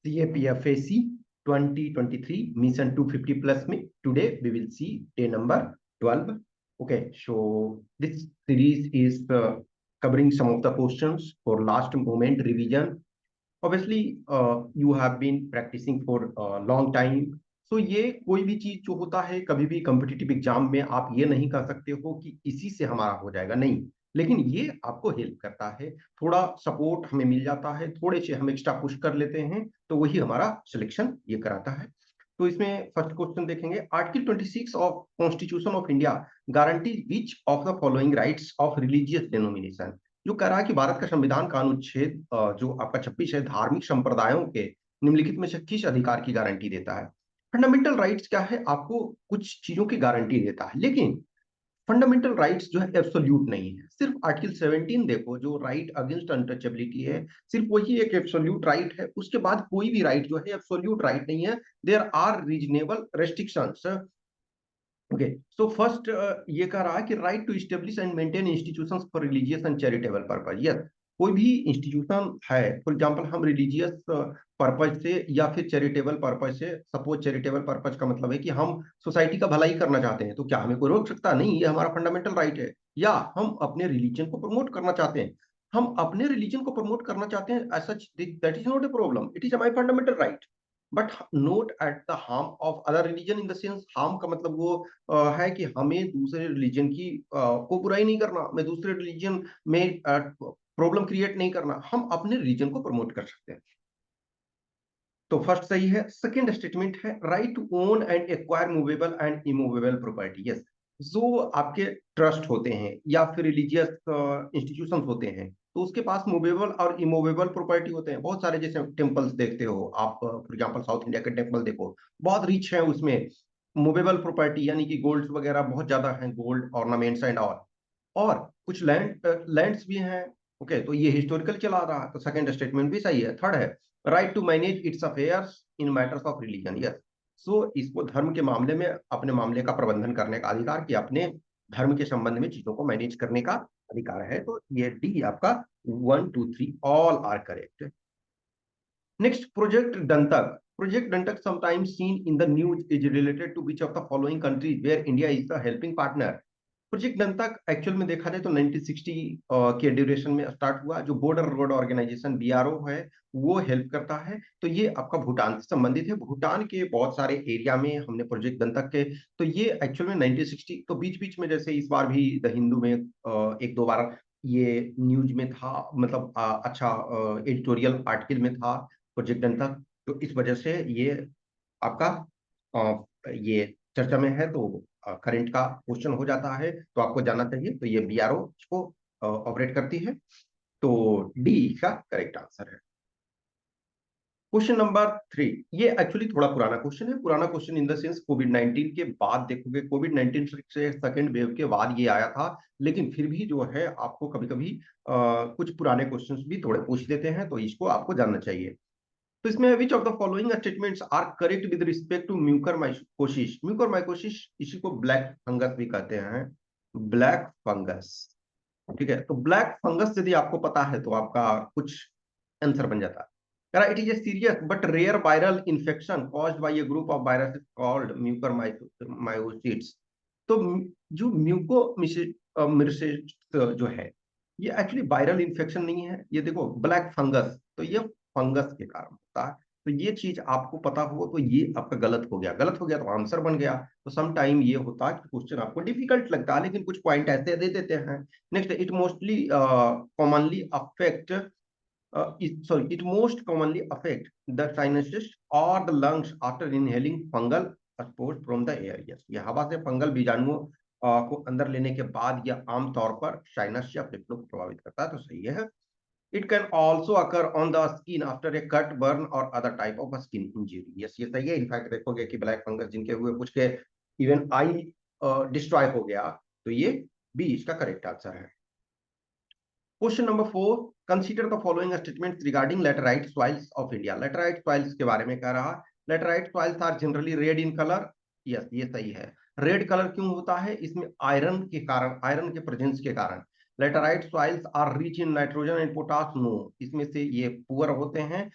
CAPFAC 2023 Mission 250 plus में. Today we will see day number 12. Okay, so this series is covering some of the questions for last moment revision. Obviously you have been practicing for a long time. So ये कोई भी चीज जो होता है, कभी भी कॉम्पिटिटिव एग्जाम में आप ये नहीं कर सकते हो कि इसी से हमारा हो जाएगा, नहीं. लेकिन ये आपको हेल्प करता है, थोड़ा सपोर्ट हमें मिल जाता है, थोड़े से हम एक्स्ट्रा पुश कर लेते हैं, तो वही हमारा सिलेक्शन ये कराता है. तो इसमें फर्स्ट क्वेश्चन देखेंगे. Article 26 of constitution of India guarantee which of the following rights of religious denomination. जो कह रहा है कि भारत का संविधान का अनुच्छेद जो आपका 26 है, धार्मिक संप्रदायों के निम्नलिखित में से किस अधिकार की गारंटी देता है. फंडामेंटल राइट्स क्या है, आपको कुछ चीजों की गारंटी देता है, लेकिन फंडामेंटल राइट्स जो है एब्सोल्यूट नहीं है. सिर्फ आर्टिकल 17 देखो, जो राइट अगेंस्ट अनटचेबिलिटी है, सिर्फ वही एक एब्सोल्यूट राइट है. उसके बाद कोई भी राइट जो है एब्सोल्यूट राइट नहीं है. There are reasonable restrictions. Okay, so first ये कह रहा है कि right to establish and maintain institutions for religious and charitable purpose. Yes, कोई भी इंस्टीट्यूशन है, फॉर एग्जांपल हम रिलीजियस पर्पस से या फिर चैरिटेबल पर्पस से, सपोज चैरिटेबल पर्पस का मतलब है कि हम सोसाइटी का भलाई करना चाहते हैं, तो क्या हमें कोई रोक सकता? नहीं, ये हमारा फंडामेंटल राइट है. या हम अपने रिलीजन को प्रमोट करना चाहते हैं, हम अपने रिलीजन को प्रमोट करना चाहते हैं, as such that is not a problem, it is my fundamental right. But not at the harm of other religion, in the sense harm का मतलब वो है कि हमें दूसरे रिलीजन की को बुराई नहीं करना, मैं दूसरे रिलीजन में प्रॉब्लम क्रिएट नहीं करना, हम अपने रिलीजन को प्रमोट कर सकते हैं. तो फर्स्ट सही है. सेकंड स्टेटमेंट है right to own and acquire movable and immovable property. Yes, जो आपके ट्रस्ट होते हैं या फिर रिलीजियस इंस्टीट्यूशंस होते हैं, तो उसके पास मूवेबल और इमूवेबल प्रॉपर्टी होते हैं. बहुत सारे, जैसे टेम्पल्स देखते हो आप, फॉर एग्जांपल साउथ इंडिया के टेम्पल देखो, बहुत रिच है, उसमें मूवेबल प्रॉपर्टी यानी कि गोल्ड वगैरह बहुत ज्यादा है, गोल्ड ऑर्नामेंट्स एंड ऑल. और कुछ लैंड्स भी हैं. ओके, तो ये हिस्टोरिकल चला रहा है, तो सेकंड स्टेटमेंट भी सही है. थर्ड है right to manage its affairs in matters of religion. Yes, so इसको धर्म के मामले में अपने मामले का प्रबंधन करने का अधिकार, कि अपने धर्म के संबंध में चीजों को मैनेज करने का अधिकार है. तो ये डी आपका 1 2 3 all are correct. Next, project Dantak. Project Dantak, sometimes seen in the news, is related to which of the following countries where India is the helping partner. Project Dantak actual में देखा जाए तो 1960 के ड्यूरेशन में स्टार्ट हुआ. जो border road organisation BRO है, वो हेल्प करता है. तो ये आपका भूटान से संबंधित है. भूटान के बहुत सारे एरिया में हमने प्रोजेक्ट दंतक के, तो ये एक्चुअल में 1960, तो बीच बीच में जैसे इस बार भी द हिंदू में एक दो बार ये न्यूज में था, मतलब अच्छा एडिटोरियल आर्टिकल में था प्रोजेक्ट दंतक. तो इस वजह से ये आपका ये चर्चा में है, तो करंट का क्वेश्चन हो जाता है, तो आपको जानना चाहिए. तो ये BRO को ऑपरेट करती है. तो डी का करेक्ट आंसर है. क्वेश्चन नंबर 3, ये एक्चुअली थोड़ा पुराना क्वेश्चन है. पुराना क्वेश्चन इन द सेंस कोविड-19 के बाद देखोगे, कोविड-19 से सेकंड वेव के बाद ये आया था, लेकिन फिर भी जो है आपको कभी कभी कुछ पुराने क्वेश्चंस भी थोड़े पूछ देते हैं, तो इसको आपको जानना चाहिए. तो इसमें which of the following statements are correct with respect to mucormycosis. Mucormycosis, इसी को ब्लैक फंगस भी कहते हैं, ब्लैक फंगस. ठीक है, तो ब्लैक फंगस यदि आपको पता है तो आपका कुछ आंसर बन जाता है. It is a serious but rare viral infection caused by a group of viruses called mucormycosis. तो जो म्यूकोमिसिस जो है, ये एक्चुअली वायरल इन्फेक्शन नहीं है. ये देखो ब्लैक फंगस, तो ये फंगस के कारण होता है. तो ये चीज आपको पता हो, तो ये आपका गलत हो गया. गलत हो गया तो आंसर बन गया. तो सम टाइम ये होता है कि क्वेश्चन आपको डिफिकल्ट लगता है, लेकिन कुछ पॉइंट ऐसे दे देते हैं. Next, it mostly commonly affect it most commonly affect the sinuses or the lungs after inhaling fungal spores from the air. Yes, ये हवा से फंगल बीजाणुओं को अंदर लेने के बाद यह आमतौर पर साइनस या फेफड़ों को प्रभावित करता है. तो सही है. It can also occur on the skin after a cut, burn or other type of skin injury. Yes, ये सही है. इनफैक्ट देखोगे कि ब्लैक फंगस जिनके हुए कुछ के इवन आई डिस्ट्रॉय हो गया. तो ये बी इसका करेक्ट आंसर है. Question number 4, consider the following statements regarding laterite soils of India. Laterite soils के बारे में कह रहा. Laterite soils are generally red in colour. Yes, ये सही है. रेड कलर क्यों होता है? इसमें आयरन के कारण, आयरन के प्रेजेंस के कारण. Laterite soils are rich in nitrogen and potash, no, इसमें से ये पुअर होते हैं।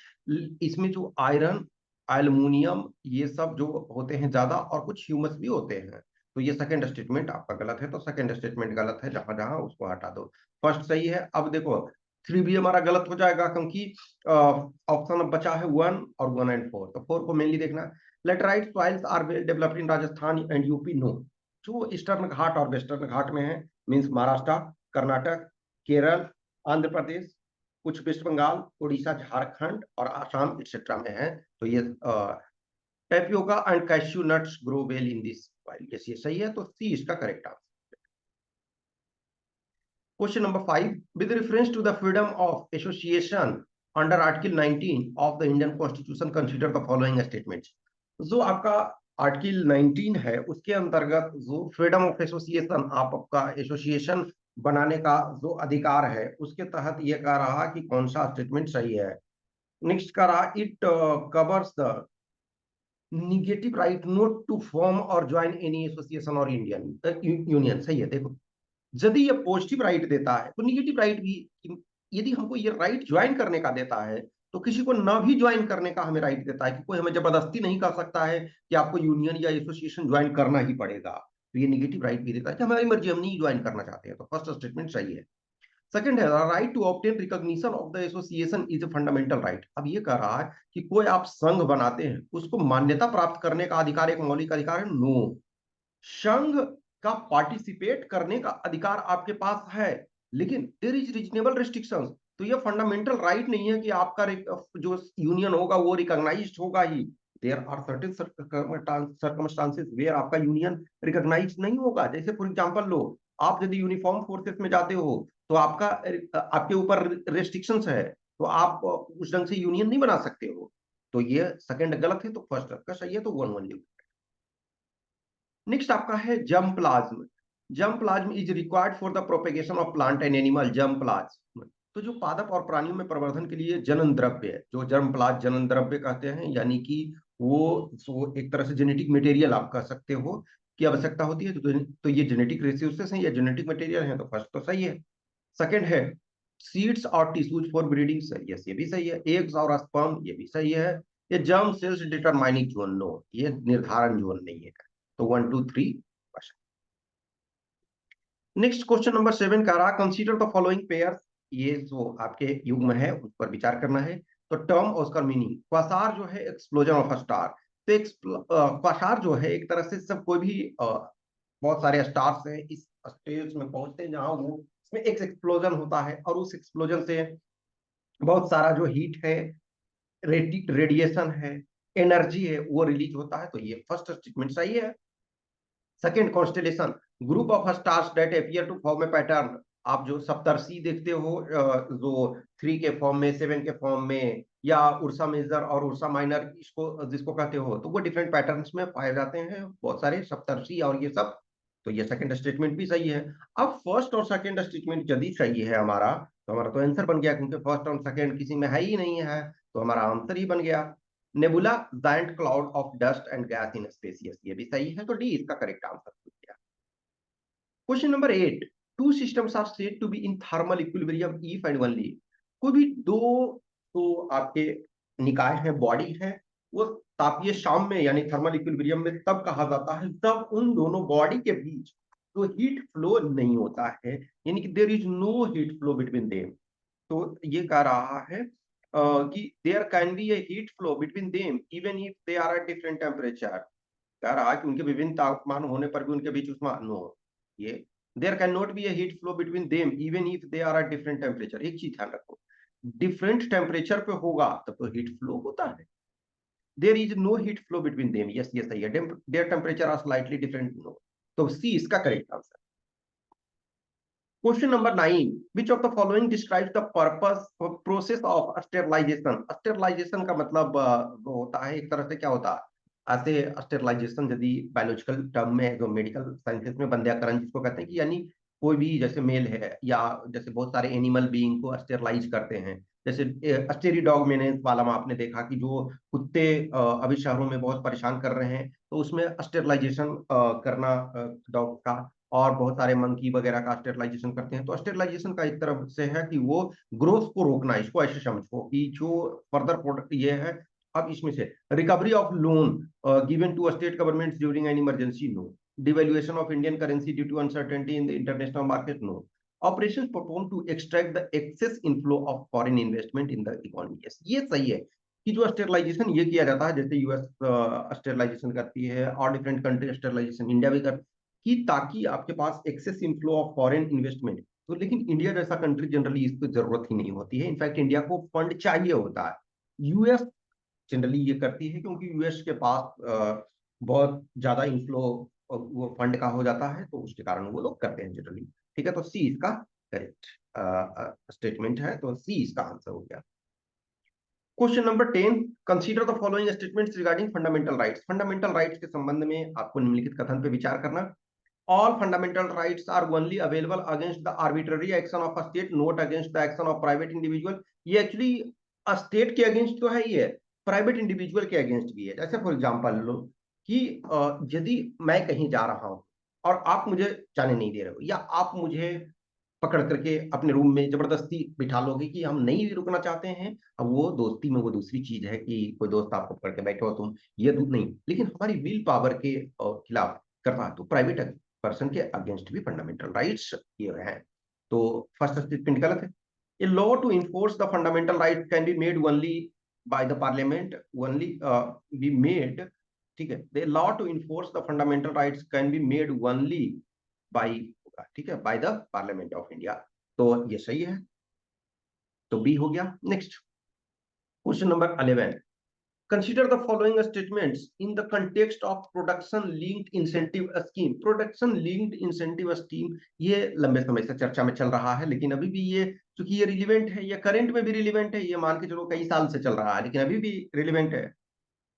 इसमें जो आयरन, एल्युमिनियम, ये सब जो होते हैं ज्यादा, और कुछ ह्यूमस भी होते हैं। तो ये सेकंड स्टेटमेंट आपका गलत है, तो सेकंड स्टेटमेंट गलत है, जहां जहां उसको हटा दो। फर्स्ट सही है। अब देखो 3 भी हमारा गलत हो जाएगा, क्योंकि ऑप्शन अब बचा है 1 और 1 एंड 4, तो 4 को मेनली देखना। Laterite soils are well developed in Rajasthan and UP, no, जो ईस्टर्न घाट और वेस्टर्न घाट में है, मीन्स महाराष्ट्र, कर्नाटक, केरल, आंध्र प्रदेश, कुछ वेस्ट बंगाल, उड़ीसा, झारखंड और आसाम एक्सेट्रा में है। तो ये tapioca and cashew nuts grow well in this soil, yes ये सही है, तो सी इसका correct answer. Question number 5. With reference to the freedom of association under Article 19 of the Indian Constitution, consider the following statements. जो आपका article 19 है, उसके अंतर्गत जो फ्रीडम ऑफ एसोसिएशन, आपका एसोसिएशन बनाने का जो अधिकार है, उसके तहत ये कह रहा कि कौन सा स्टेटमेंट सही है। नेक्स्ट कह रहा, it covers the negative right not to form और ज्वाइन एनी एसोसिएशन और इंडियन यूनियन, सही है। देखो, यदि ये पॉजिटिव राइट देता है, तो निगेटिव राइट भी, यदि हमको ये राइट ज्वाइन करने का देता है, तो किसी को ना भी ज्वाइन करने का हमें राइट देता है, कि कोई हमें जबरदस्ती नहीं कर सकता है कि आपको यूनियन या एसोसिएशन ज्वाइन करना ही पड़ेगा। तो ये निगेटिव राइट भी देता है कि हमारी मर्जी, हम नहीं ज्वाइन करना चाहते हैं। तो फर्स्ट स्टेटमेंट सही है। सेकंड है, right to obtain recognition of the association is a fundamental right. अब ये कह रहा है कि कोई आप संघ बनाते हैं, उसको मान्यता प्राप्त करने का अधिकार एक मौलिक अधिकार है, नो। संघ का पार्टिसिपेट करने का अधिकार आपके पास है, लेकिन देयर इज रीजनेबल रिस्ट्रिक्शंस। तो ये फंडामेंटल राइट नहीं है कि आपका जो यूनियन होगा वो रिकॉग्नाइज्ड होगा ही। There are certain circumstances where आपका यूनियन रिकॉग्नाइज्ड नहीं होगा। जैसे फॉर एग्जांपल लो, आप यदि यूनिफॉर्म फोर्सेस में जाते हो, तो आपका आपके ऊपर रेस्ट्रिक्शंस है, तो आप उस ढंग से यूनियन नहीं बना सकते हो। तो ये सेकंड गलत है, तो फर्स्ट का सही है, तो 1-1। नेक्स्ट आपका है germ plasm. Germ plasm is required for the propagation of plant and animal, germ plasm. तो जो पादप और प्राणियों में प्रवर्धन के लिए जनन द्रव्य है, जो जर्म प्लाज्म जनन द्रव्य कहते हैं, यानी कि वो एक तरह से जेनेटिक मटेरियल आप कह सकते हो की आवश्यकता होती है। तो ये जेनेटिक रिसोर्सेस हैं या जेनेटिक मटेरियल है, तो फर्स्ट तो सही है। सेकंड है सीड्स और टिश्यूज फॉर ब्रीडिंग, यस ये भी सही है। एग्स और स्पर्म, ये भी सही है। ये germ cells determining zone, no, ये निर्धारण जोन नहीं है। तो 1, 2, 3 क्वेश्चन। नेक्स्ट क्वेश्चन नंबर 7 कह रहा, कंसीडर द फॉलोइंग पेयर्स। ये जो आपके युग्म है उस पर विचार करना है। तो टर्म और उसका मीनिंग, क्वासार जो है एक्सप्लोजन ऑफ अ स्टार। तो क्वासार जो है एक तरह से सब कोई भी बहुत सारे स्टार्स हैं, इस स्टेज में पहुंचते हैं जहां वो इसमें एक एक्सप्लोजन होता है, और उस एक्सप्लोजन से बहुत सारा जो हीट है, रेडिएशन है, एनर्जी है, वो रिलीज होता है। तो ये फर्स्ट स्टेटमेंट सही है। Second, constellation, group of stars that appear to form a pattern. आप जो सप्तर्षि देखते हो, जो 3 के फॉर्म में, 7 के फॉर्म में, या उर्सा मेजर और उर्सा माइनर, इसको जिसको कहते हो, तो वो डिफरेंट पैटर्न्स में पाए जाते हैं, बहुत सारे सप्तर्षि और ये सब। तो ये सेकंड स्टेटमेंट भी सही है। अब फर्स्ट और सेकंड स्टेटमेंट यदि सही है हमारा, तो हमारा तो आंसर बन गया, क्योंकि फर्स्ट और सेकंड किसी में है ही नहीं है, तो हमारा आंसर ही बन गया। Nebula, giant cloud of dust and gas in space, ये भी सही है, तो डी इसका करेक्ट आंसर हो गया। Question number 8, two systems are said to be in thermal equilibrium if and only. कोई भी दो तो आपके निकाय है, बॉडी है, वो तापीय साम्य यानी थर्मल इक्विलिब्रियम में तब कहा जाता है तब उन दोनों बॉडी के बीच तो हीट फ्लो नहीं होता है, यानी कि there is no heat flow between them. तो ये कह रहा है कि there can be a heat flow between them even if they are at different temperature. कह रहा है कि उनके विभिन्न तापमान होने पर भी उनके बीच उष्मा, नो, ये there can not be a heat flow between them even if they are at different temperature. एक चीज ध्यान रखो, डिफरेंट टेम्परेचर पे होगा तब तो हीट फ्लो होता है। There is no heat flow between them, yes ये सही है। Their temperature are slightly different, no. तो सी इसका correct answer. Question number 9, which of the following describes the purpose process of sterilization. Sterilization का मतलब वो होता है एक तरह से, क्या होता है ऐसे स्टेरलाइजेशन, यदि बायोलॉजिकल टर्म में, जो मेडिकल साइंसेस में बंध्याकरण जिसको कहते हैं, कि यानी कोई भी जैसे मेल है या जैसे बहुत सारे एनिमल बीइंग को स्टेरलाइज करते हैं। जैसे स्टेरिडॉगमेनेस वाला में आपने देखा कि जो कुत्ते अभी शहरों में बहुत परेशान कर रहे हैं, तो उसमें स्टेरलाइजेशन करना डॉग का। और बहुत सारे मंकी वगैरह का स्टेरलाइजेशन करते हैं। तो स्टेरलाइजेशन का एक तरफ से है कि वो ग्रोथ को रोकना, इसको ऐसे समझो कि जो फर्दर प्रोडक्ट ये है। अब इसमें से recovery of loan given to state government during an emergency, no. Devaluation of Indian currency due to uncertainty in the international market, no. Operation perform to extract the excess inflow of foreign investment in the economy, ये सही है कि जो sterilisation ये किया जाता है, जैसे यूएस स्टेरलाइजेशन करती है और डिफरेंट कंट्री स्टेरलाइजेशन इंडिया भी कर, कि ताकि आपके पास excess inflow of foreign investment. तो लेकिन इंडिया जैसा कंट्री जनरली इसको जरूरत ही नहीं होती है, इनफैक्ट इंडिया को फंड चाहिए होता है। यूएस जनरली ये करती है क्योंकि यूएस के पास बहुत ज्यादा इनफ्लो वो फंड का हो जाता है, तो उसके कारण वो लोग करते हैं जनरली। ठीक है, तो सी इसका करेक्ट स्टेटमेंट है, तो सी इसका आंसर हो गया। Question number 10, consider the following statements regarding fundamental rights. Fundamental rights के संबंध में आपको निम्नलिखित कथन पे विचार करना। All fundamental rights are only available against the arbitrary action of a state, not against the action of private individual। ये एक्चुअली स्टेट के अगेंस्ट तो है ही है, प्राइवेट इंडिविजुअल के अगेंस्ट भी है। जैसे फॉर एग्जांपल लो कि यदि मैं कहीं जा रहा हूं और आप मुझे जाने नहीं दे रहे हो, या आप मुझे पकड़ करके अपने रूम में जबरदस्ती बिठा लोगे कि हम नहीं रुकना चाहते हैं। अब वो दोस्ती में वो दूसरी चीज है कि कोई दोस्त आपको पकड़ के बैठे हो तुम ये नहीं, लेकिन हमारी विल पावर के खिलाफ कर रहा है, तो प्राइवेट पर्सन के अगेंस्ट भी फंडामेंटल राइट्स ये हैं। तो फर्स्ट स्टेटमेंट गलत है। A law to enforce the fundamental right can be made only by the parliament, only be made, ठीक है, the law to enforce the fundamental rights can be made only by, ठीक है, by the parliament of India. तो ये सही है, तो B हो गया। Next question number 11, consider the following statements in the context of production linked incentive scheme. Production linked incentive scheme ये लंबे समय से चर्चा में चल रहा है, लेकिन अभी भी ये चूंकि ये रिलीवेंट है, ये करंट में भी रिलीवेंट है, ये मान के चलो कई साल से चल रहा है लेकिन अभी भी रिलीवेंट है।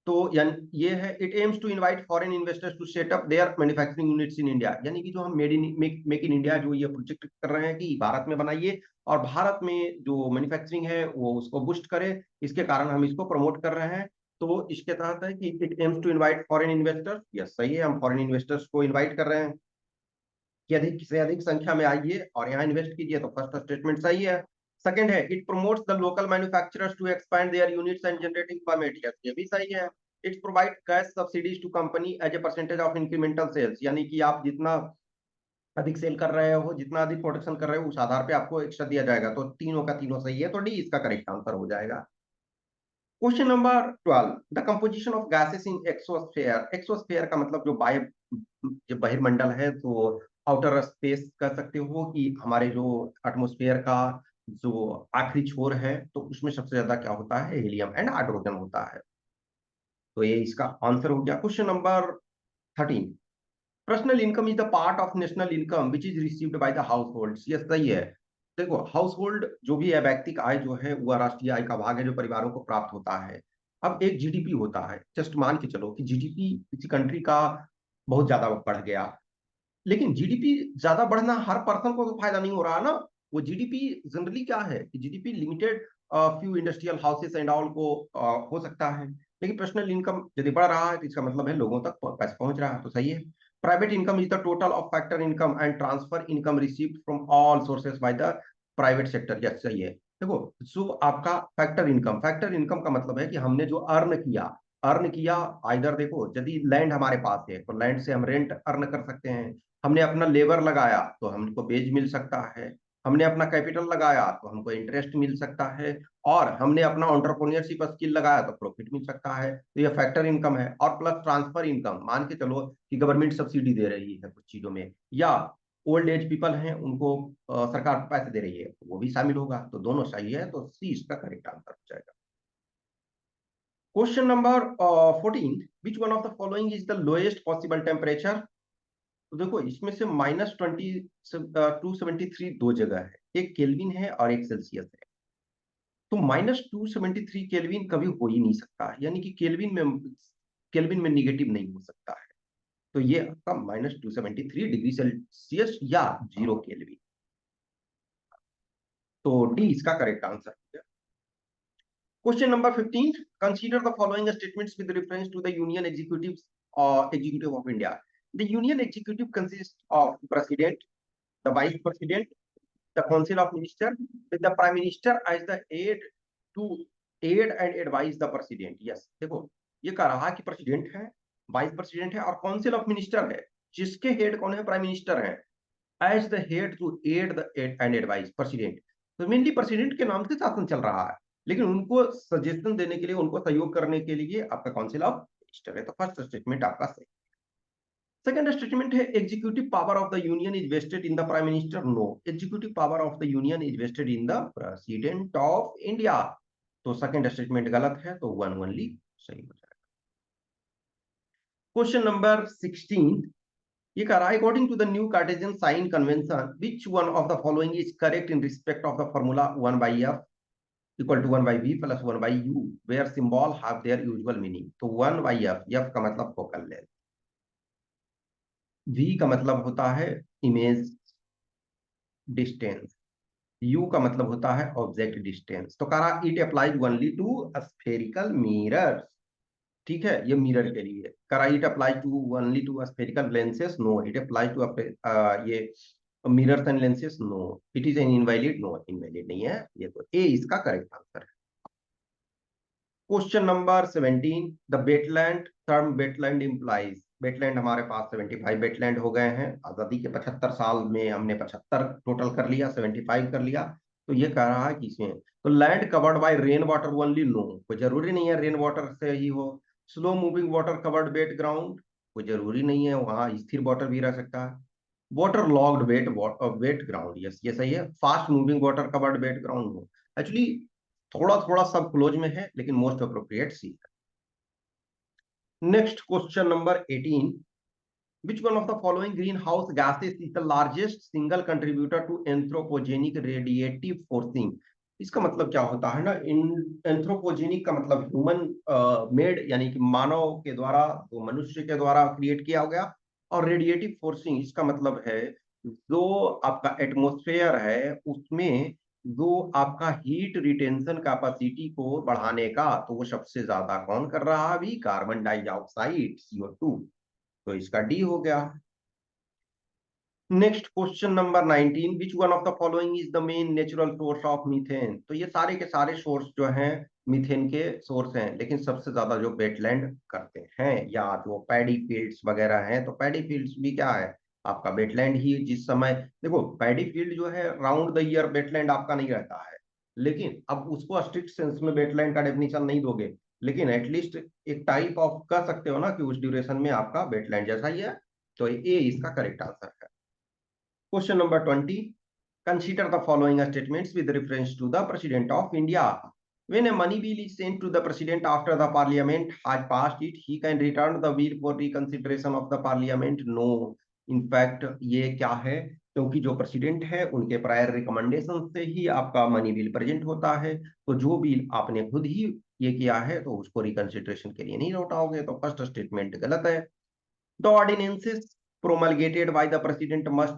तो ये है, it aims to invite foreign investors to set up their manufacturing units in India. यानी कि जो हम मेक इन इंडिया जो ये प्रोजेक्ट कर रहे हैं कि भारत में बनाइए और भारत में जो मैन्युफैक्चरिंग है वो उसको बूस्ट करे, इसके कारण हम इसको प्रमोट कर रहे हैं। तो इसके तहत है कि it aims to invite foreign investors, yes सही है, हम फॉरेन इन्वेस्टर्स को इन्वाइट कर रहे हैं कि अधिक से अधिक संख्या में आइए और यहाँ इन्वेस्ट कीजिए, तो फर्स्ट स्टेटमेंट सही है। सेकंड है, it promotes the local manufacturers to expand their units and generate employment, yes ये भी सही है। It's provide cash subsidies to company as a percentage of incremental sales, यानी कि आप जितना अधिक सेल कर रहे हो, जितना अधिक प्रोडक्शन कर रहे हो, उस आधार पे आपको एक्स्ट्रा दिया जाएगा। तो तीनों का तीनों सही है, तो डी इसका करेक्ट आंसर हो जाएगा। Question number 12, the composition of gases in exosphere. Exosphere का मतलब जो जो बहिर्मंडल है, तो आउटर स्पेस कह सकते हो कि हमारे जो एटमॉस्फेयर का जो आखिरी छोर है, तो उसमें सबसे ज्यादा क्या होता है, हीलियम एंड हाइड्रोजन होता है। तो ये इसका आंसर हो गया। Question number 13, personal income is the part of national income which is received by the house hold, ये सही है। देखो हाउस होल्ड जो भी है, व्यक्तिक आय जो है वह राष्ट्रीय आय का भाग है जो परिवारों को प्राप्त होता है। अब एक जीडीपी होता है, जस्ट मान के चलो कि जीडीपी किसी कंट्री का बहुत ज्यादा बढ़ गया, लेकिन जीडीपी ज्यादा बढ़ना हर पर्सन को तो फायदा नहीं हो रहा ना। वो जीडीपी जनरली क्या है कि GDP limited few industrial houses and all को हो सकता है, लेकिन पर्सनल इनकम यदि बढ़ रहा है तो इसका मतलब है लोगों तक पैसा पहुंच रहा है, तो सही है। Private income is the total of factor income and transfer income received from all sources by the private sector, yes सही है। देखो जो आपका फैक्टर इनकम का मतलब है कि हमने जो अर्न किया आइदर, देखो यदि लैंड हमारे पास है तो लैंड से हम रेंट अर्न कर सकते हैं, हमने अपना लेबर लगाया तो हमको बेज मिल सकता है, हमने अपना कैपिटल लगाया तो हमको इंटरेस्ट मिल सकता है, और हमने अपना एंटरप्रेन्योरशिप स्किल लगाया तो प्रॉफिट मिल सकता है। तो ये फैक्टर इनकम है। और प्लस ट्रांसफर इनकम, मान के चलो कि गवर्नमेंट सब्सिडी दे रही है कुछ चीजों में, या ओल्ड एज पीपल हैं उनको सरकार पैसे दे रही है, तो वो भी शामिल होगा। तो दोनों सही है, तो सी इसका करेक्ट आंसर हो जाएगा। Question number 14, which one of the following is the lowest possible temperature. तो देखो इसमें से -273 दो जगह है, एक केल्विन है और एक सेल्सियस है। तो -273 केल्विन कभी हो ही नहीं सकता, यानी कि केल्विन में निगेटिव नहीं हो सकता है। तो ये आपका -273 डिग्री सेल्सियस या 0 केल्विन, तो डी इसका करेक्ट आंसर है। Question number 15, consider the following statements with reference to the union executive of India. The union executive consists of president, the vice president, the council of minister, with the prime minister as the aid to aid and advise the president. Yes, देखो ये कह रहा है कि president है, vice president है और council of minister है, जिसके हेड कौन है? प्राइम मिनिस्टर है, as the head to aid the and advise president. तो मेनली प्रेसिडेंट के नाम से शासन चल रहा है, लेकिन उनको सजेशन देने के लिए, उनको सहयोग करने के लिए आपका काउंसिल ऑफ मिनिस्टर है। तो फर्स्ट स्टेटमेंट आपका सही। सेकंड स्टेटमेंट है executive power of the union is vested in the prime minister. No, executive power of the union is vested in the president of India. तो second statement गलत है, तो one only सही हो जाएगा। क्वेश्चन नंबर 16 ये कह रहा है according to the new Cartesian sign convention which one of the following is correct in respect of the formula 1 by f equal to 1 by v plus 1 by u where symbol have their usual meaning। तो 1 by f का मतलब focal length, v का मतलब होता है image distance, u का मतलब होता है ऑब्जेक्ट डिस्टेंस। तो कह रहा it applies only to spherical mirrors. ठीक है, ये मिरर के लिए करा। It apply to only to spherical lenses. No, it apply to ये mirrors and lenses. No, it is an invalid. No, invalid नहीं है ये, तो ए इसका करेक्ट आंसर है। Question number 17 the wetland term wetland implies. Wetland हमारे पास 75 wetland हो गए हैं आजादी के 75 साल में, हमने 75 टोटल कर लिया, 75 कर लिया। तो ये कह रहा है कि इसमें तो land covered by rain water only. No, कोई जरूरी नहीं है रेन वाटर से ही हो। Slow moving water covered wet ground, कोई जरूरी नहीं है, वहां स्थिर वाटर भी रह सकता है। Water logged wet wet ground, yes ये सही है। Fast moving water covered wet ground हो, एक्चुअली थोड़ा थोड़ा सब क्लोज में है, लेकिन मोस्ट अप्रोप्रिएट सी है। Next question number 18 which one of the following greenhouse gases is the largest single contributor to anthropogenic radiative forcing। इसका मतलब क्या होता है ना, इन एंथ्रोपोजेनिक का मतलब ह्यूमन मेड, यानी कि मानव के द्वारा, तो मनुष्य के द्वारा क्रिएट किया गया। और रेडिएटिव फोर्सिंग इसका मतलब है जो आपका एटमॉस्फेयर है उसमें जो आपका हीट रिटेंशन कैपेसिटी को बढ़ाने का, तो वो सबसे ज्यादा कौन कर रहा है अभी? Carbon dioxide, CO2। तो इसका डी हो गया। Next question number 19 which one of the following is the main natural source of methane. तो ये सारे के सारे सोर्स जो हैं मीथेन के सोर्स हैं, लेकिन सबसे ज्यादा जो वेटलैंड करते हैं या जो पैडी फील्ड्स वगैरह हैं, तो पैडी फील्ड्स भी क्या है आपका वेटलैंड ही। जिस समय देखो पैडी फील्ड जो है राउंड द ईयर वेटलैंड आपका नहीं रहता है, लेकिन अब उसको स्ट्रिक्ट सेंस में वेटलैंड का डेफिनेशन नहीं दोगे, लेकिन एटलीस्ट एक टाइप ऑफ कह सकते हो ना कि उस ड्यूरेशन में आपका वेटलैंड जैसा ही है। तो ए इसका करेक्ट आंसर है। Question number 20 consider the following statements with reference to the president of India। when a money bill is sent to the president after the parliament has passed it, he can return the bill for reconsideration of the parliament। no, in fact ये क्या है, क्योंकि जो president है उनके prior recommendation से ही आपका money bill present होता है। तो जो बिल आपने खुद ही ये किया है तो उसको रिकंसिडरेशन के लिए नहीं लौटाओगे। तो फर्स्ट स्टेटमेंट गलत है। The ordinances promulgated by the president must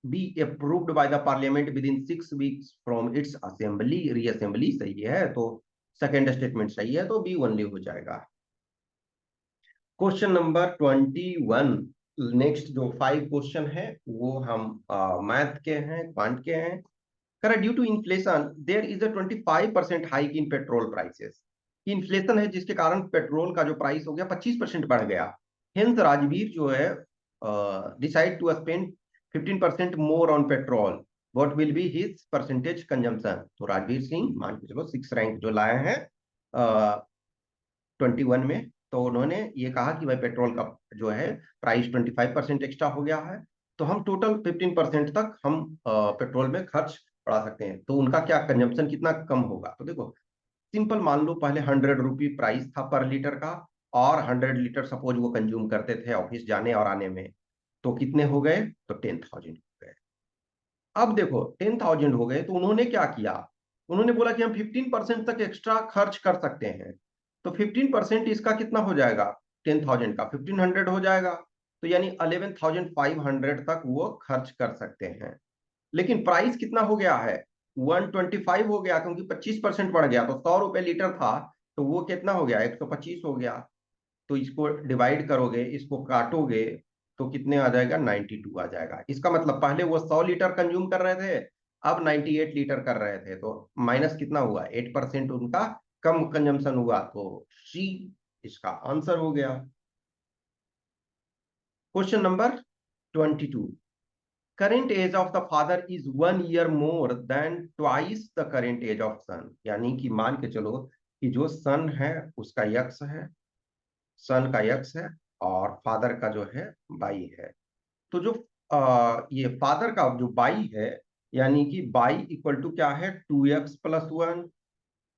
be approved by the parliament within 6 weeks from its assembly reassembly। सही है, तो सेकेंड स्टेटमेंट सही है, तो बी ओनली हो जाएगा। क्वेश्चन नंबर 21 नेक्स्ट जो 5 क्वेश्चन है वो हम मैथ के हैं, क्वांट के हैं। Correct, due to inflation there is a 25% hike in petrol prices. Inflation है जिसके कारण पेट्रोल का जो प्राइस हो गया 25% बढ़ गया। हेंस राजवीर जो है decide to spend 15% more on petrol. What will be his percentage consumption. तो राजवीर सिंह मान के चलो 6 रैंक जो लाए हैं 21 में, तो उन्होंने ये कहा कि भाई पेट्रोल का जो है प्राइस 25% एक्स्ट्रा हो गया है, तो हम टोटल 15% तक हम पेट्रोल में खर्च बढ़ा सकते हैं। तो उनका क्या कंजम्पशन कितना कम होगा? तो देखो सिंपल मान लो पहले 100 रुपी प्राइस था पर लीटर का, और 100 लीटर सपोज वो कंज्यूम करते थे ऑफिस जाने और आने में, तो कितने हो गए? तो 10,000 हो गए। अब देखो 10,000 हो गए, तो उन्होंने क्या किया, उन्होंने बोला कि हम 15% तक एक्स्ट्रा खर्च कर सकते हैं। तो 15% इसका कितना हो जाएगा? 10,000 का 1500 हो जाएगा, तो यानी 11,500 तक वो खर्च कर सकते हैं। लेकिन प्राइस कितना हो गया है? 125 हो गया, क्योंकि 25% बढ़ गया। तो 100 रुपए लीटर था, तो वो कितना हो गया? 125 हो गया। तो इसको डिवाइड करोगे, इसको काटोगे, तो कितने आ जाएगा, 92 आ जाएगा। इसका मतलब पहले वो 100 लीटर कंज्यूम कर रहे थे, अब 98 लीटर कर रहे थे, तो माइनस कितना हुआ, 8% उनका कम कंजम्पशन हुआ, तो सी इसका आंसर हो गया। Question number 22, current age of the father is 1 year more than twice the current age of son। यानी कि मान के चलो कि जो सन है उसका यक्स है, सन का यक्स है, और फादर का जो है बाई है। तो जो ये फादर का जो बाई है, यानी कि बाई इक्वल टू क्या है, 2x+1,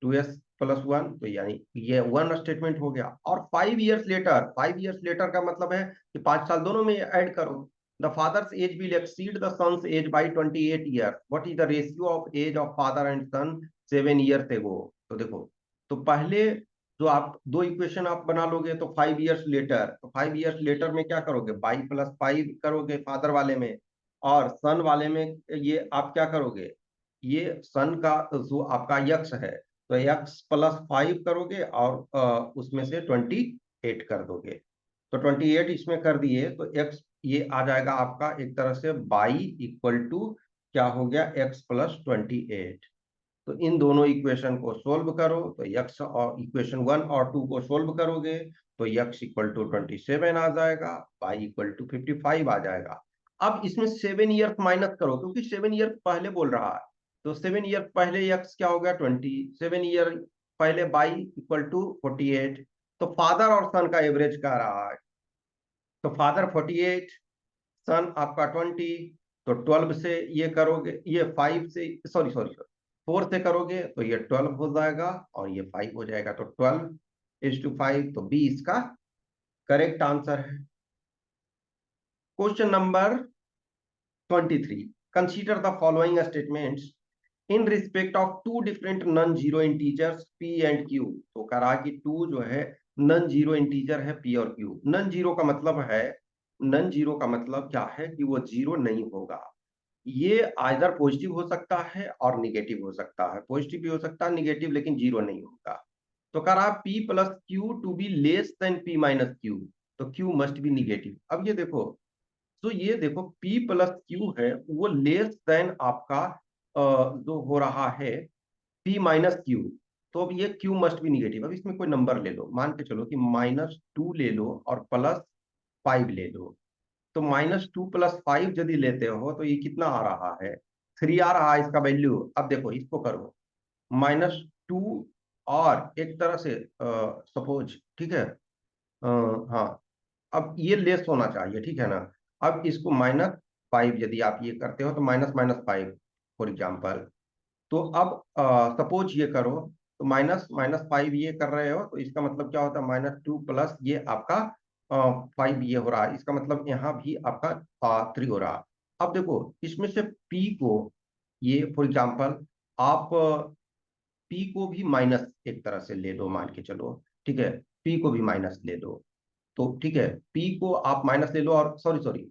2x+1, तो यानी ये वन स्टेटमेंट हो गया। और 5 years लेटर, 5 years लेटर का मतलब है कि 5 साल दोनों में ऐड करो। The father's age will exceed the son's age by 28 year. What is the ratio of age of father and son 7 years एगो। तो देखो, तो पहले जो आप दो इक्वेशन आप बना लोगे, तो 5 years लेटर, तो 5 years लेटर में क्या करोगे, बाई प्लस 5 करोगे फादर वाले में, और सन वाले में ये आप क्या करोगे, ये सन का जो आपका यक्स है, तो x+5 करोगे और उसमें से 28 कर दोगे। तो 28 इसमें कर दिए तो x ये आ जाएगा आपका एक तरह से बाई इक्वल टू क्या हो गया, x+28। तो इन दोनों इक्वेशन को सोल्व करो, तो x और इक्वेशन 1 और 2 को सोल्व करोगे तो x इक्वल टू 27 आ जाएगा, y इक्वल टू 55 आ जाएगा। अब इसमें 7 ईयर माइनस करो, क्योंकि 7 ईयर पहले बोल रहा है, तो 7 ईयर पहले x क्या हो गया, 20, 7 ईयर पहले y इक्वल टू 48। तो फादर और सन का एवरेज कह रहा है, तो फादर 48, सन आपका 20, तो 12 से ये करोगे, ये 5 से, सॉरी सॉरी सॉरी 4 से करोगे तो ये 12 हो जाएगा और ये 5 हो जाएगा, तो 12:5, तो बी इसका करेक्ट आंसर है। Question number 23, consider the following statements in respect of two different non zero integers p and q। तो कहा कि टू जो है नॉन जीरो इंटीजर है p और q। नॉन जीरो का मतलब है, नॉन जीरो का मतलब क्या है कि वो जीरो नहीं होगा। ये आइदर पॉजिटिव हो सकता है और निगेटिव हो सकता है, पॉजिटिव भी हो सकता है निगेटिव, लेकिन जीरो नहीं होगा। तो कह रहा p plus q to be less than p minus q, तो q मस्ट बी निगेटिव। अब ये देखो, तो ये देखो p प्लस क्यू है वो लेस देन आपका जो हो रहा है p माइनस क्यू, तो अब ये q मस्ट बी निगेटिव। अब इसमें कोई नंबर ले लो, मान के चलो कि -2 ले लो और +5 ले लो। तो -2 + 5 यदि लेते हो तो ये कितना आ रहा है, 3 आ रहा है इसका वैल्यू। अब देखो इसको करो -2, और एक तरह से सपोज, ठीक है, हाँ, अब ये लेस होना चाहिए, ठीक है ना। अब इसको -5 यदि आप ये करते हो तो माइनस माइनस 5 फॉर एग्जाम्पल। तो अब सपोज ये करो, तो -5 ये कर रहे हो, तो इसका मतलब क्या होता है, -2 प्लस ये आपका 5 ये हो रहा है, इसका मतलब यहाँ भी आपका 3 हो रहा है। अब देखो इसमें से p को, ये फॉर एग्जाम्पल आप p को भी माइनस एक तरह से ले लो, मान के चलो, ठीक है, p को भी माइनस ले लो। तो ठीक है, p को आप माइनस ले लो, और सॉरी सॉरी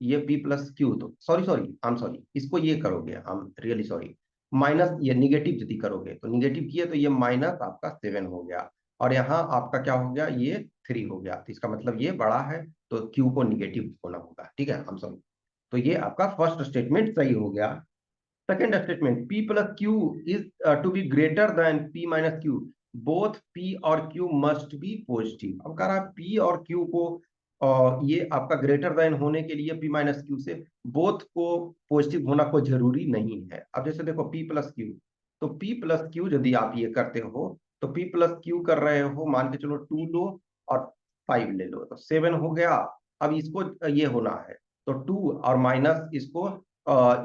ये p प्लस क्यू, तो sorry sorry I am sorry, इसको ये करोगे, I am really sorry, minus ये निगेटिव यदि करोगे, तो निगेटिव किए तो ये माइनस आपका 7 हो गया, और यहाँ आपका क्या हो गया, ये 3 हो गया, तो इसका मतलब ये बड़ा है, तो q को निगेटिव होना होगा, ठीक है, आई एम सॉरी। तो ये आपका फर्स्ट स्टेटमेंट सही हो गया। Second statement, p plus q is to be greater than p minus q, both p और q मस्ट बी पॉजिटिव। अब कह रहा है p और q को ये आपका ग्रेटर देन होने के लिए p माइनस क्यू से बोथ को पॉजिटिव होना कोई जरूरी नहीं है। अब जैसे देखो p प्लस क्यू, तो p प्लस क्यू यदि आप ये करते हो, तो p प्लस क्यू कर रहे हो, मान के चलो 2 लो और 5 ले लो, तो 7 हो गया। अब इसको ये होना है, तो 2 और माइनस इसको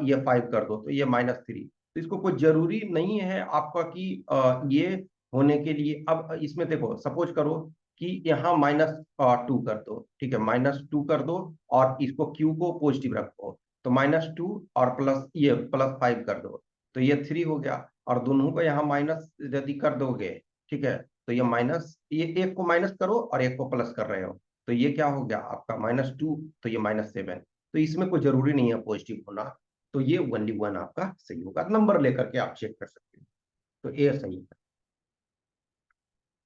ये 5 कर दो, तो ये -3। तो इसको कोई जरूरी नहीं है आपका कि ये होने के लिए। अब इसमें देखो सपोज करो कि यहाँ -2 कर दो, ठीक है, -2 कर दो, और इसको q को पॉजिटिव रखो, तो -2 और प्लस ये +5 कर दो, तो ये 3 हो गया, और दोनों को यहाँ माइनस यदि कर दोगे, ठीक है, तो ये माइनस, ये एक को माइनस करो और एक को प्लस कर रहे हो, तो ये क्या हो गया आपका -2, तो ये -7। तो इसमें कोई जरूरी नहीं है पॉजिटिव होना, तो ये ओनली 1 आपका सही होगा। नंबर लेकर के आप चेक कर सकते हो, तो ए सही है।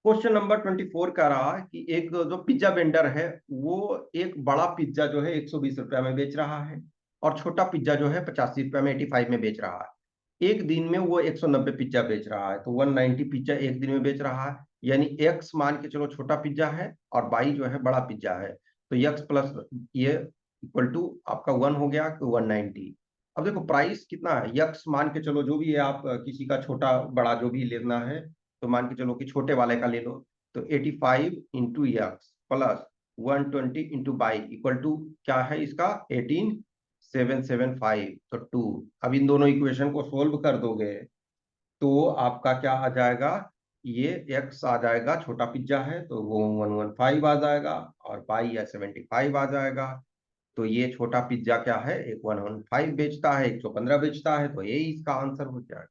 क्वेश्चन नंबर 24 कह रहा है कि एक जो पिज्जा वेंडर है वो एक बड़ा पिज्जा जो है 120 रुपया में बेच रहा है और छोटा पिज्जा जो है 85 रुपया में 85 में बेच रहा है। एक दिन में वो 190 पिज्जा बेच रहा है, तो 190 पिज्जा एक दिन में बेच रहा है। यानी एक्स मान के चलो छोटा पिज्जा है और बाई जो है बड़ा पिज्जा है, तो एक्स प्लस ये इक्वल टू आपका 1 हो गया कि 190। अब देखो प्राइस कितना है, यक्स मान के चलो जो भी है, आप किसी का छोटा बड़ा जो भी लेना है तो मान के चलो कि छोटे वाले का ले लो। तो 85 into x plus 120 into y equal to क्या है इसका 18775, तो 2। अब इन दोनों इक्वेशन को सोल्व कर दोगे तो आपका क्या आ जाएगा, ये एक्स आ जाएगा, छोटा पिज्जा है तो वो 115 आ जाएगा और बाई है 75 आ जाएगा। तो ये छोटा पिज्जा क्या है, एक 115 बेचता है, 115 बेचता है, तो ये इसका आंसर हो जाएगा।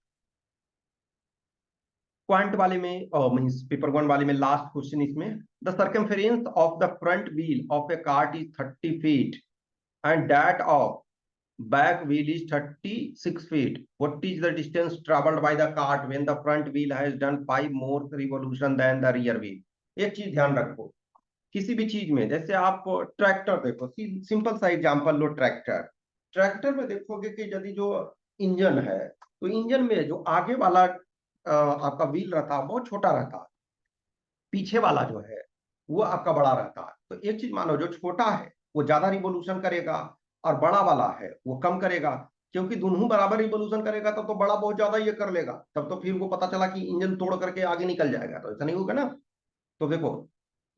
क्वांट वाले में मींस पेपर 1 वाले में लास्ट क्वेश्चन इसमें, the circumference of the front wheel of A cart is 30 feet and that of back wheel is 36 feet. What is the distance traveled by the cart when the front wheel has done 5 more revolution than the rear wheel? एक चीज ध्यान रखो, किसी भी चीज में, जैसे आप ट्रैक्टर देखो, सिंपल सा एग्जांपल लो, ट्रैक्टर। ट्रैक्टर में देखोगे कि यदि जो इंजन है तो इंजन में जो आगे वाला आपका व्हील रहता है बहुत छोटा रहता है, पीछे वाला जो है वो आपका बड़ा रहता है। तो एक चीज मानो, जो छोटा है वो ज्यादा रिवोल्यूशन करेगा और बड़ा वाला है वो कम करेगा, क्योंकि दोनों बराबर रिवोल्यूशन करेगा तब तो बड़ा बहुत ज्यादा ये कर लेगा, तब तो फिर वो पता चला कि इंजन तोड़ करके आगे निकल जाएगा, तो ऐसा नहीं होगा ना। तो देखो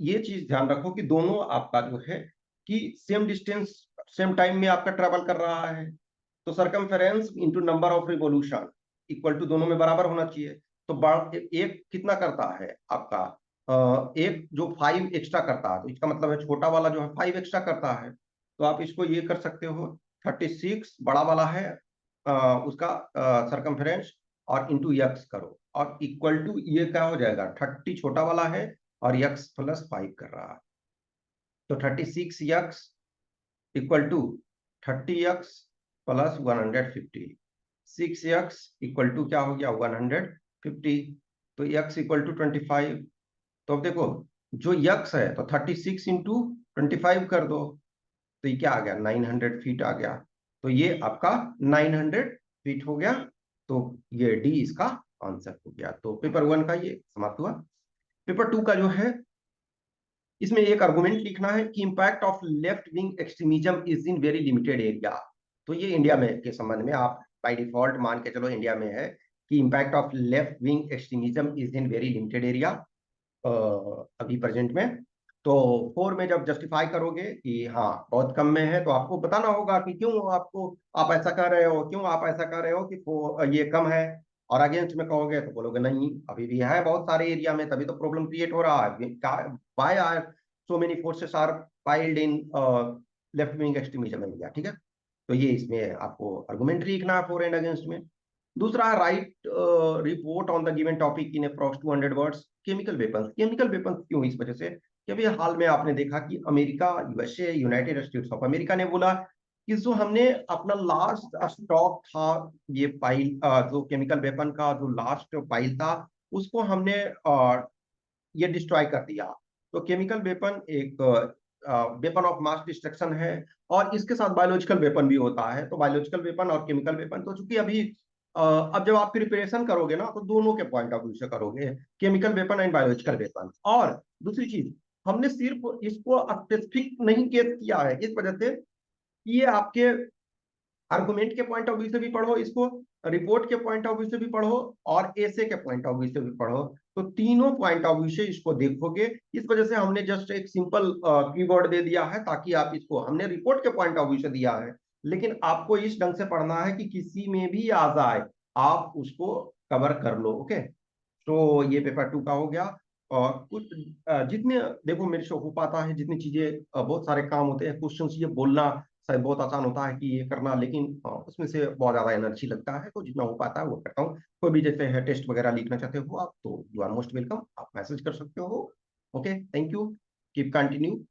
ये चीज ध्यान रखो कि दोनों आपका जो है कि सेम डिस्टेंस सेम टाइम में आपका ट्रेवल कर रहा है, तो circumference into number of revolution equal to दोनों में बराबर होना चाहिए। तो एक कितना करता है आपका, एक जो 5 एक्स्ट्रा करता है, तो इसका मतलब है छोटा वाला जो है 5 एक्स्ट्रा करता है। तो आप इसको ये कर सकते हो, 36 बड़ा वाला है उसका सरकमफेरेंस और इंटू यक्स करो और इक्वल टू ये क्या हो जाएगा, 30 छोटा वाला है और यक्स प्लस 5 कर रहा है, तो 36 x equal to 30x plus 150, 6x equal to क्या हो गया 150, तो x इक्वल टू 25। तो अब देखो जो यक्स है तो 36 इंटू 25 कर दो, तो ये क्या आ गया 900 फीट आ गया, तो ये आपका 900 फीट हो गया। तो ये डी इसका आंसर हो गया। तो पेपर 1 का ये समाप्त हुआ। पेपर 2 का जो है इसमें एक आर्गुमेंट लिखना है कि impact of left wing extremism is in very limited area. तो ये इंडिया में के संबंध में आप बाय डिफॉल्ट मान के चलो इंडिया में है कि impact of left wing extremism is in very limited area अभी प्रेजेंट में। तो 4 में जब जस्टिफाई करोगे कि हाँ बहुत कम में है, तो आपको बताना होगा कि क्यों आपको आप ऐसा कर रहे हो, क्यों आप ऐसा कर रहे हो कि ये कम है। और अगेंस्ट में कहोगे तो बोलोगे नहीं अभी भी है बहुत सारे एरिया में, तभी तो प्रॉब्लम क्रिएट हो रहा है। Why are so many forces are piled in left wing extremism in India, ठीक है। तो ये इसमें आपको आर्गुमेंट्री लिखना है फॉर एंड अगेंस्ट में। दूसरा है right report on the given topic in approx 200 words. Chemical weapons, chemical weapons क्यों, इस वजह से कि अभी हाल में आपने देखा कि America, USA, United states of America ने बोला कि जो हमने अपना लास्ट स्टॉक था, ये पाइल जो केमिकल वेपन का जो लास्ट पाइल था उसको हमने ये डिस्ट्रॉय कर दिया। तो केमिकल वेपन एक वेपन ऑफ मास डिस्ट्रक्शन है और इसके साथ बायोलॉजिकल वेपन भी होता है। तो बायोलॉजिकल वेपन और केमिकल वेपन, तो चूंकि अभी अब जब आप प्रिपरेशन करोगे ना तो दोनों के पॉइंट ऑफ व्यू से करोगे, chemical weapon and biological weapon. और दूसरी चीज, हमने सिर्फ इसको स्पेसिफिक नहीं केस किया है इस वजह से ये आपके आर्गुमेंट के पॉइंट ऑफ व्यू से भी पढ़ो इसको, रिपोर्ट के पॉइंट ऑफ व्यू से भी पढ़ो और एसे के पॉइंट ऑफ व्यू से भी पढ़ो, तो तीनों पॉइंट ऑफ व्यू से इसको देखोगे। इस वजह से हमने जस्ट एक सिंपल कीवर्ड दे दिया है ताकि आप इसको, हमने रिपोर्ट के पॉइंट ऑफ व्यू से दिया है लेकिन आपको इस ढंग से पढ़ना है कि किसी में भी आ जाए आप उसको कवर कर लो। ओके, तो ये पेपर 2 का हो गया। और कुछ जितने देखो मेरे से हो पाता है, जितनी चीजें बहुत सारे काम होते हैं, क्वेश्चन ये बोलना शायद बहुत आसान होता है कि ये करना, लेकिन उसमें से बहुत ज्यादा एनर्जी लगता है, तो जितना हो पाता है वो करता हूँ। कोई भी जैसे है टेस्ट वगैरह लिखना चाहते हो आप तो यू आर मोस्ट वेलकम, आप मैसेज कर सकते हो। Okay, thank you, keep continue.